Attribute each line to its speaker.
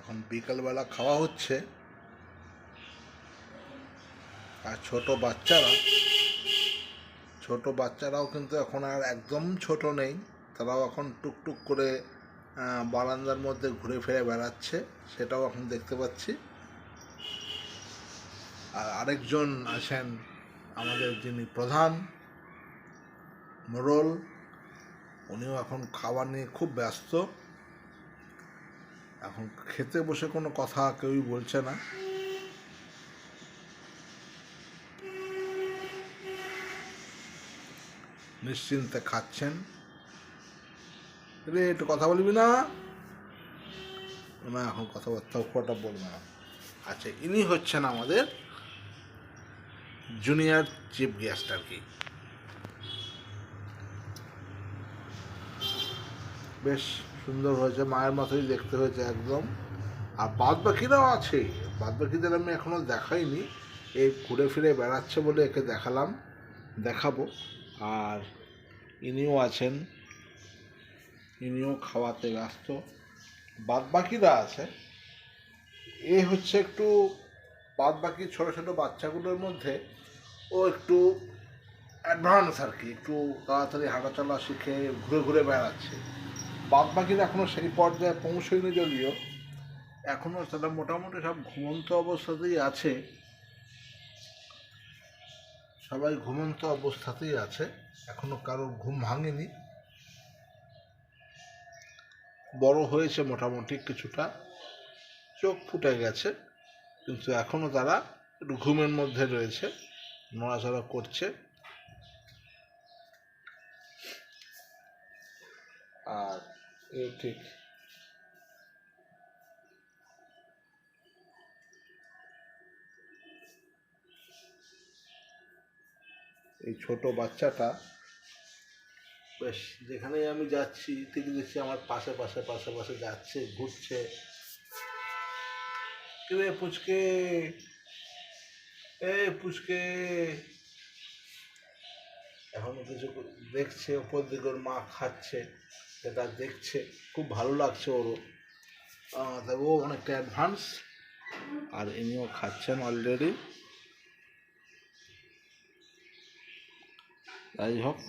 Speaker 1: এখন বিকালবেলা খাওয়া হচ্ছে। আর ছোট বাচ্চারাও কিন্তু এখন আর একদম ছোট নেই, তারাও এখন টুকটুক করে বারান্দার মধ্যে ঘুরে ফিরে বেড়াচ্ছে, সেটাও এখন দেখতে পাচ্ছি। আর আরেকজন আছেন আমাদের যিনি প্রধান মোড়ল, উনিও এখন খাবার নিয়ে খুব ব্যস্ত। এখন খেতে বসে কোনো কথা কেউই বলছে না। নিশ্চিন্তে খাচ্ছেন। রে একটু কথা বলবি না? না, এখন কথাবার্তা খুব বলবো না। আচ্ছা, ইনি হচ্ছেন আমাদের জুনিয়র চিফ গেস্ট আর কি। বেশ সুন্দর হয়েছে, মায়ের মতোই দেখতে হয়েছে একদম। আর বাদ বাকিরাও আছে, বাদ বাকিদের আমি এখনো দেখাইনি, এই ঘুরে ফিরে বেড়াচ্ছে বলে একে দেখাবো। আর ইনিও আছেন, ইনিও খাওয়াতে ব্যস্ত। বাদ বাকিরা আছে, এ হচ্ছে একটু বাদ বাকি ছোটো ছোটো বাচ্চাগুলোর মধ্যে ও একটু অ্যাডভান্স আর কি, একটু তাড়াতাড়ি হাঁটাচলা শিখে ঘুরে ঘুরে বেড়াচ্ছে। বাদ বাকিরা এখনও সেই পর্যায়ে পৌঁছয়নি, যদিও এখনও তারা মোটামুটি সব ঘুমন্ত অবস্থাতেই আছে, সবাই ঘুমন্ত অবস্থাতেই আছে, এখনো কারোর ঘুম ভাঙেনি। বড় হয়েছে মোটামুটি কিছুটা, চোখ ফুটে গেছে, কিন্তু এখনো তারা একটু ঘুমের মধ্যে রয়েছে, নড়াচড়া করছে। আর ঠিক এই ছোট বাচ্চাটা বেশ, যেখানেই আমি যাচ্ছি ঠিক দেখছি আমার পাশে যাচ্ছে, ঘুরছে। রে পুচকে, পুচকে, এখনো কিছু দেখছে, ওপর দিকে ওর মা খাচ্ছে, সেটা দেখছে, খুব ভালো লাগছে ওরও। তবে ও অনেকটা অ্যাডভান্স, আর ইনিও খাচ্ছেন অলরেডি। যাই হোক,